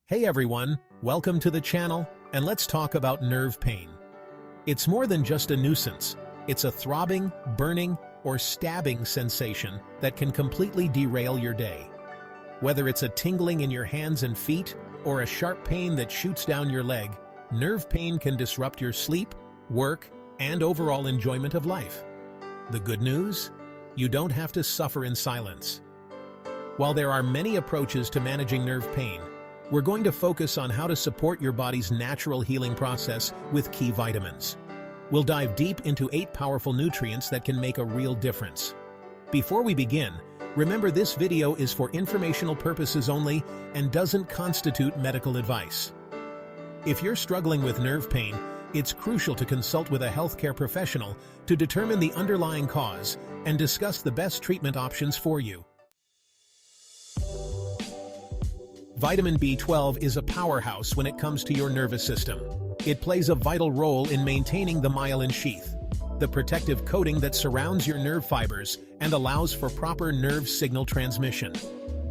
Hey everyone, welcome to the channel, and let's talk about nerve pain. It's more than just a nuisance. It's a throbbing, burning, or stabbing sensation that can completely derail your day. Whether it's a tingling in your hands and feet, or a sharp pain that shoots down your leg, nerve pain can disrupt your sleep, work, and overall enjoyment of life. The good news? You don't have to suffer in silence. While there are many approaches to managing nerve pain, we're going to focus on how to support your body's natural healing process with key vitamins. We'll dive deep into 8 powerful nutrients that can make a real difference. Before we begin, remember this video is for informational purposes only and doesn't constitute medical advice. If you're struggling with nerve pain, it's crucial to consult with a healthcare professional to determine the underlying cause and discuss the best treatment options for you. Vitamin B12 is a powerhouse when it comes to your nervous system. It plays a vital role in maintaining the myelin sheath, the protective coating that surrounds your nerve fibers and allows for proper nerve signal transmission.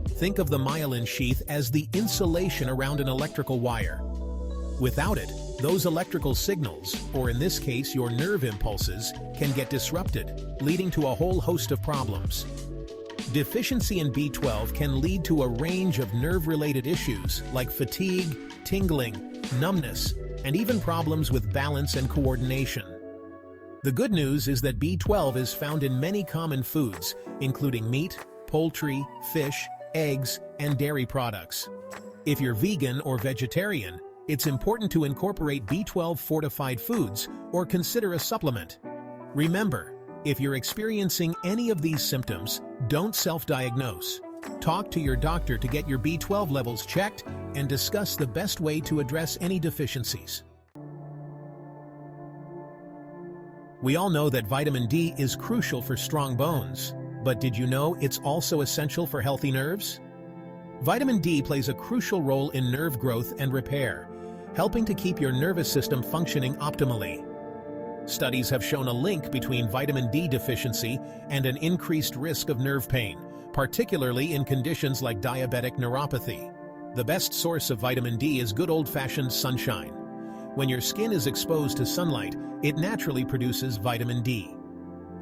Think of the myelin sheath as the insulation around an electrical wire. Without it, those electrical signals, or in this case your nerve impulses, can get disrupted, leading to a whole host of problems. Deficiency in B12 can lead to a range of nerve-related issues like fatigue, tingling, numbness, and even problems with balance and coordination. The good news is that B12 is found in many common foods, including meat, poultry, fish, eggs, and dairy products. If you're vegan or vegetarian, it's important to incorporate B12-fortified foods or consider a supplement. Remember, if you're experiencing any of these symptoms, don't self-diagnose. Talk to your doctor to get your B12 levels checked and discuss the best way to address any deficiencies. We all know that vitamin D is crucial for strong bones, but did you know it's also essential for healthy nerves? Vitamin D plays a crucial role in nerve growth and repair, helping to keep your nervous system functioning optimally. Studies have shown a link between vitamin D deficiency and an increased risk of nerve pain, particularly in conditions like diabetic neuropathy. The best source of vitamin D is good old-fashioned sunshine. When your skin is exposed to sunlight, it naturally produces vitamin D.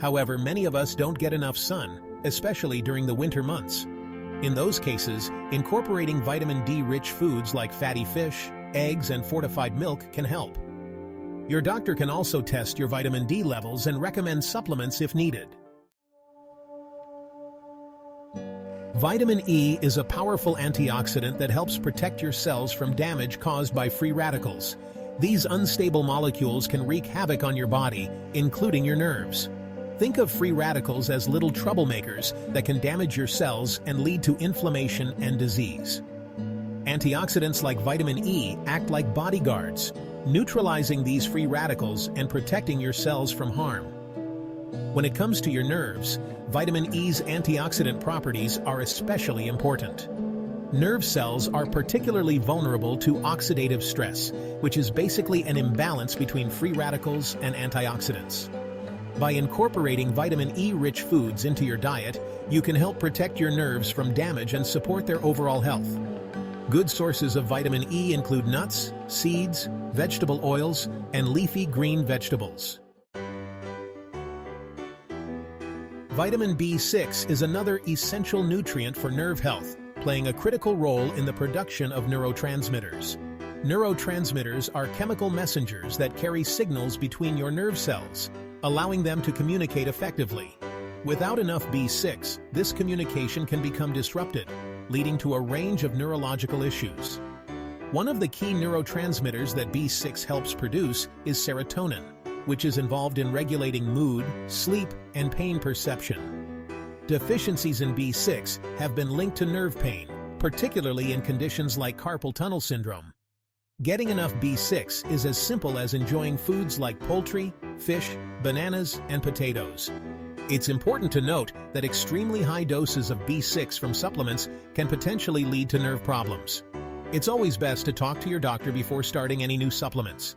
However, many of us don't get enough sun, especially during the winter months. In those cases, incorporating vitamin D-rich foods like fatty fish, eggs, and fortified milk can help. Your doctor can also test your vitamin D levels and recommend supplements if needed. Vitamin E is a powerful antioxidant that helps protect your cells from damage caused by free radicals. These unstable molecules can wreak havoc on your body, including your nerves. Think of free radicals as little troublemakers that can damage your cells and lead to inflammation and disease. Antioxidants like vitamin E act like bodyguards, neutralizing these free radicals and protecting your cells from harm. When it comes to your nerves, vitamin E's antioxidant properties are especially important. Nerve cells are particularly vulnerable to oxidative stress, which is basically an imbalance between free radicals and antioxidants. By incorporating vitamin E-rich foods into your diet, you can help protect your nerves from damage and support their overall health. Good sources of vitamin E include nuts, seeds, vegetable oils, and leafy green vegetables. Vitamin B6 is another essential nutrient for nerve health, playing a critical role in the production of neurotransmitters. Neurotransmitters are chemical messengers that carry signals between your nerve cells, allowing them to communicate effectively. Without enough B6, this communication can become disrupted, leading to a range of neurological issues. One of the key neurotransmitters that B6 helps produce is serotonin, which is involved in regulating mood, sleep, and pain perception. Deficiencies in B6 have been linked to nerve pain, particularly in conditions like carpal tunnel syndrome. Getting enough B6 is as simple as enjoying foods like poultry, fish, bananas, and potatoes. It's important to note that extremely high doses of B6 from supplements can potentially lead to nerve problems. It's always best to talk to your doctor before starting any new supplements.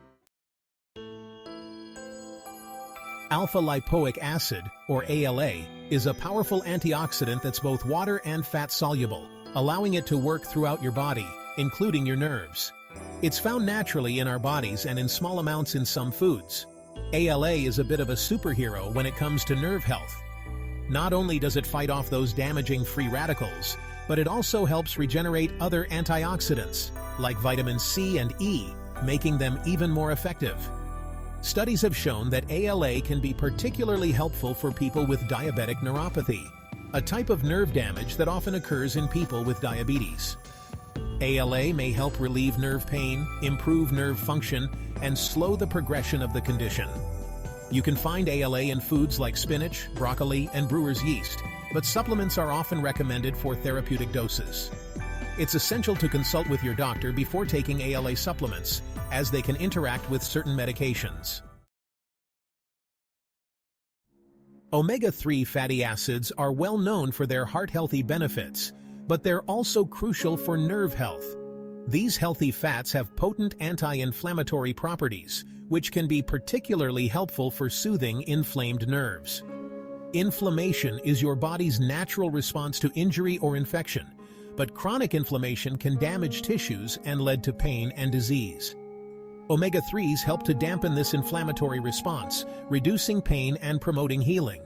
Alpha-lipoic acid, or ALA, is a powerful antioxidant that's both water and fat soluble, allowing it to work throughout your body, including your nerves. It's found naturally in our bodies and in small amounts in some foods. ALA is a bit of a superhero when it comes to nerve health. Not only does it fight off those damaging free radicals, but it also helps regenerate other antioxidants, like vitamin C and E, making them even more effective. Studies have shown that ALA can be particularly helpful for people with diabetic neuropathy, a type of nerve damage that often occurs in people with diabetes. ALA may help relieve nerve pain, improve nerve function, and slow the progression of the condition. You can find ALA in foods like spinach, broccoli, and brewer's yeast, but supplements are often recommended for therapeutic doses. It's essential to consult with your doctor before taking ALA supplements, as they can interact with certain medications. Omega-3 fatty acids are well known for their heart-healthy benefits, but they're also crucial for nerve health. These healthy fats have potent anti-inflammatory properties, which can be particularly helpful for soothing inflamed nerves. Inflammation is your body's natural response to injury or infection, but chronic inflammation can damage tissues and lead to pain and disease. Omega-3s help to dampen this inflammatory response, reducing pain and promoting healing.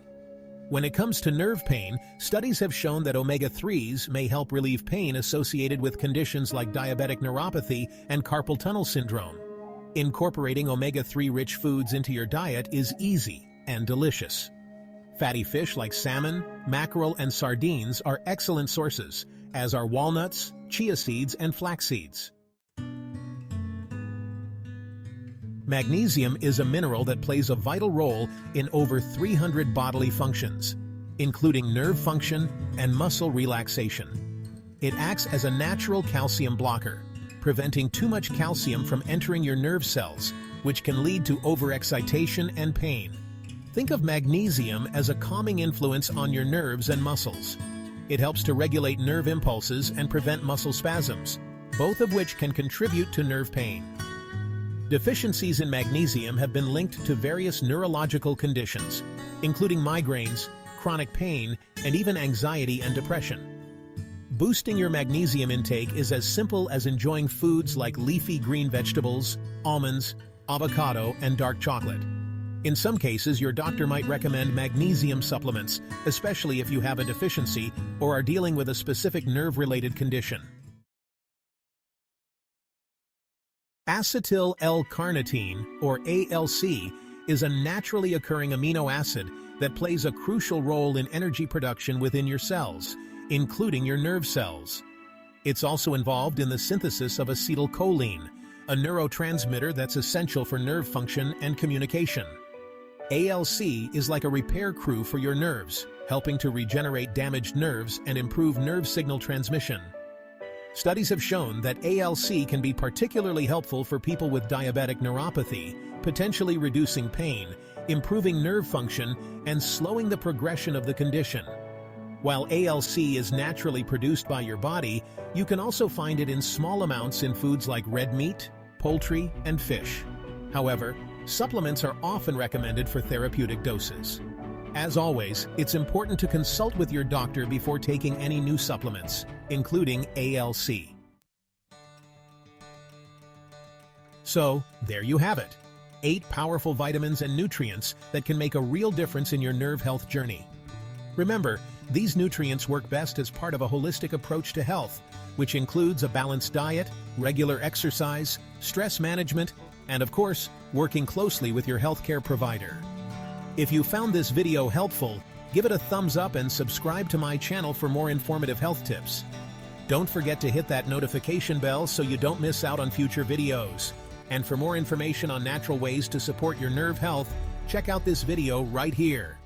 When it comes to nerve pain, studies have shown that omega-3s may help relieve pain associated with conditions like diabetic neuropathy and carpal tunnel syndrome. Incorporating omega-3-rich foods into your diet is easy and delicious. Fatty fish like salmon, mackerel, and sardines are excellent sources, as are walnuts, chia seeds, and flax seeds. Magnesium is a mineral that plays a vital role in over 300 bodily functions, including nerve function and muscle relaxation. It acts as a natural calcium blocker, preventing too much calcium from entering your nerve cells, which can lead to overexcitation and pain. Think of magnesium as a calming influence on your nerves and muscles. It helps to regulate nerve impulses and prevent muscle spasms, both of which can contribute to nerve pain. Deficiencies in magnesium have been linked to various neurological conditions, including migraines, chronic pain, and even anxiety and depression. Boosting your magnesium intake is as simple as enjoying foods like leafy green vegetables, almonds, avocado, and dark chocolate. In some cases, your doctor might recommend magnesium supplements, especially if you have a deficiency or are dealing with a specific nerve-related condition. Acetyl L-carnitine, or ALC, is a naturally occurring amino acid that plays a crucial role in energy production within your cells, including your nerve cells. It's also involved in the synthesis of acetylcholine, a neurotransmitter that's essential for nerve function and communication. ALC is like a repair crew for your nerves, helping to regenerate damaged nerves and improve nerve signal transmission. Studies have shown that ALC can be particularly helpful for people with diabetic neuropathy, potentially reducing pain, improving nerve function, and slowing the progression of the condition. While ALC is naturally produced by your body, you can also find it in small amounts in foods like red meat, poultry, and fish. However, supplements are often recommended for therapeutic doses. As always, it's important to consult with your doctor before taking any new supplements, including ALC. So, there you have it. 8 powerful vitamins and nutrients that can make a real difference in your nerve health journey. Remember, these nutrients work best as part of a holistic approach to health, which includes a balanced diet, regular exercise, stress management, and of course, working closely with your healthcare provider. If you found this video helpful, give it a thumbs up and subscribe to my channel for more informative health tips. Don't forget to hit that notification bell so you don't miss out on future videos. And for more information on natural ways to support your nerve health, check out this video right here.